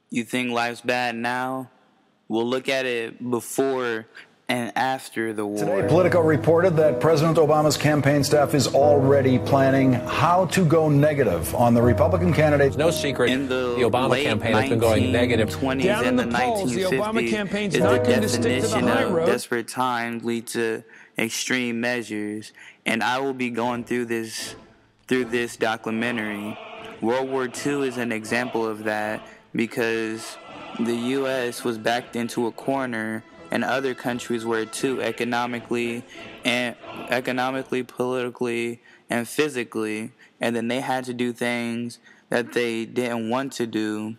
You think life's bad now? We'll look at it before and after the war. Today, Politico reported that President Obama's campaign staff is already planning how to go negative on the Republican candidates. No secret, In the Obama campaign has been going negative. 1920s Down in and the polls, the 1950s Obama campaign's is not the going to stick to the definition high of road. desperate times lead to extreme measures, and I will be going through this documentary. World War II is an example of that because the U.S. was backed into a corner, and other countries were too, economically, politically, and physically. And then they had to do things that they didn't want to do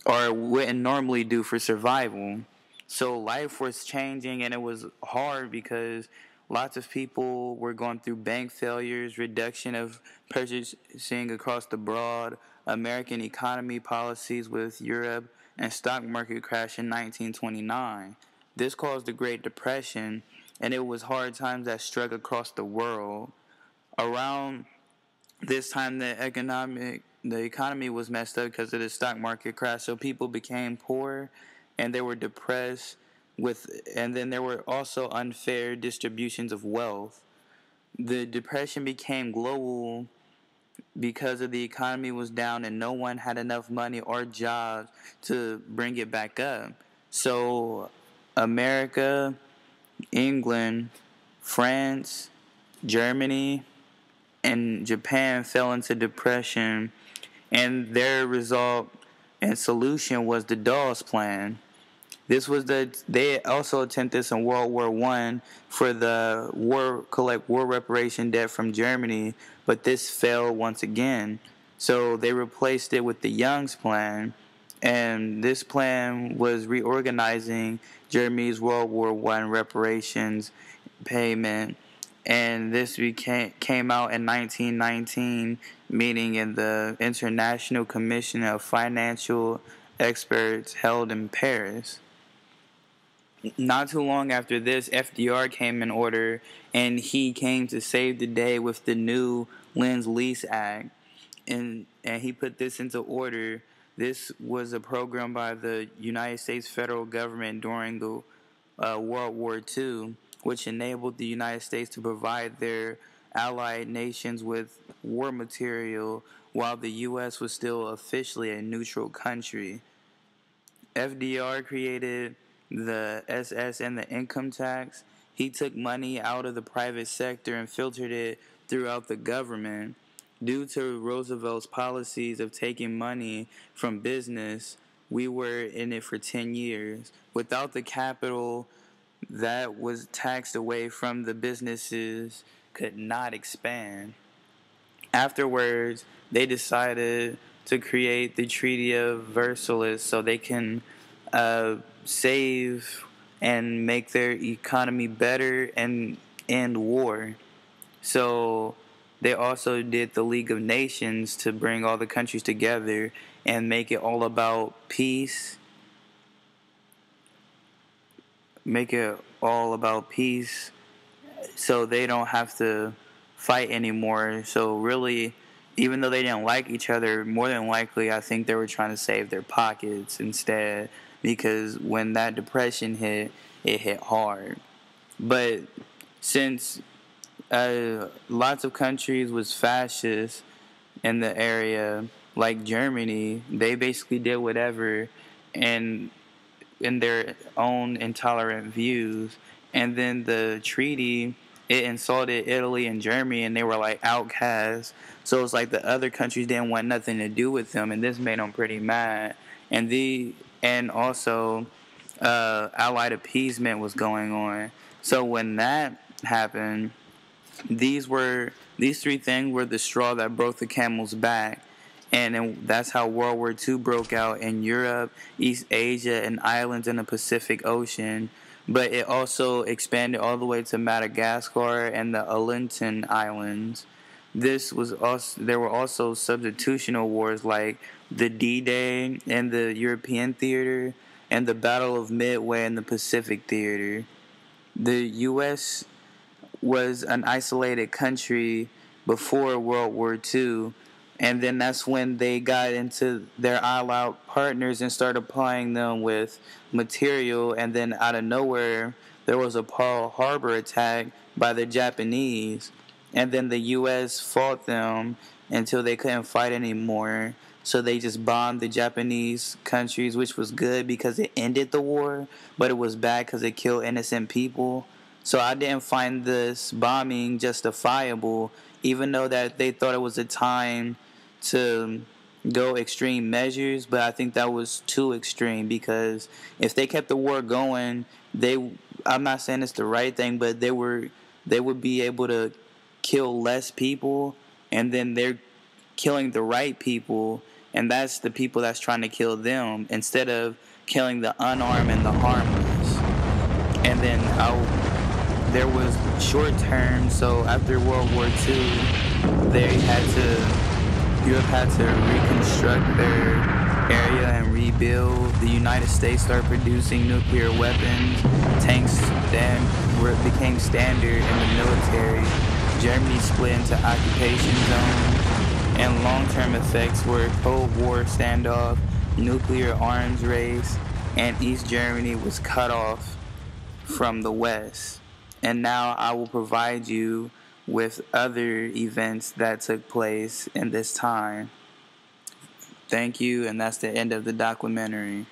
or wouldn't normally do for survival. So life was changing, and it was hard because lots of people were going through bank failures, reduction of purchasing across the broad, American economy policies with Europe, and stock market crash in 1929. This caused the Great Depression, and it was hard times that struck across the world. Around this time, the economy was messed up because of the stock market crash, so people became poor and they were depressed and then there were also unfair distributions of wealth. The depression became global because of the economy was down and no one had enough money or jobs to bring it back up. So America, England, France, Germany, and Japan fell into depression, and their result and solution was the Dawes Plan. They also attempted this in World War I for the collect war reparation debt from Germany, but this failed once again. So they replaced it with the Young's Plan, and this plan was reorganizing Germany's World War I reparations payment, and this came out in 1919, meeting in the International Commission of Financial Experts held in Paris. Not too long after this, FDR came in order, and he came to save the day with the new Lend-Lease Act, and he put this into order. This was a program by the United States federal government during the World War II, which enabled the United States to provide their allied nations with war material while the U.S. was still officially a neutral country. FDR created the SS and the income tax. He took money out of the private sector and filtered it throughout the government. Due to Roosevelt's policies of taking money from business, we were in it for 10 years. Without the capital that was taxed away from the businesses could not expand. Afterwards, they decided to create the Treaty of Versailles so they can save and make their economy better and end war. So they also did the League of Nations to bring all the countries together and make it all about peace. Make it all about peace so they don't have to fight anymore. So really, even though they didn't like each other, more than likely I think they were trying to save their pockets instead, because when that depression hit, it hit hard. But since lots of countries was fascist in the area, like Germany, they basically did whatever and in their own intolerant views. And then the treaty, it insulted Italy and Germany, and they were like outcasts. So it's like the other countries didn't want nothing to do with them, and this made them pretty mad. And also Allied appeasement was going on. So when that happened, these three things were the straw that broke the camel's back. And then that's how World War II broke out in Europe, East Asia, and islands in the Pacific Ocean. But it also expanded all the way to Madagascar and the Aleutian Islands. There were also substitutional wars like the D-Day in the European theater and the Battle of Midway in the Pacific theater. The U.S. was an isolated country before World War II, And then that's when they got into their all-out partners and started applying them with material. And then out of nowhere, there was a Pearl Harbor attack by the Japanese. And then the U.S. fought them until they couldn't fight anymore. So they just bombed the Japanese countries, which was good because it ended the war. But it was bad because it killed innocent people. So I didn't find this bombing justifiable, even though that they thought it was a time to go extreme measures, but I think that was too extreme because if they kept the war going, I'm not saying it's the right thing, but they would be able to kill less people, and then they're killing the right people, and that's the people that's trying to kill them instead of killing the unarmed and the harmless. And then there was short term, so after World War II, Europe had to reconstruct their area and rebuild. The United States started producing nuclear weapons. Tanks then became standard in the military. Germany split into occupation zones. And long-term effects were Cold War standoff, nuclear arms race, and East Germany was cut off from the West. And now I will provide you with other events that took place in this time. Thank you, and that's the end of the documentary.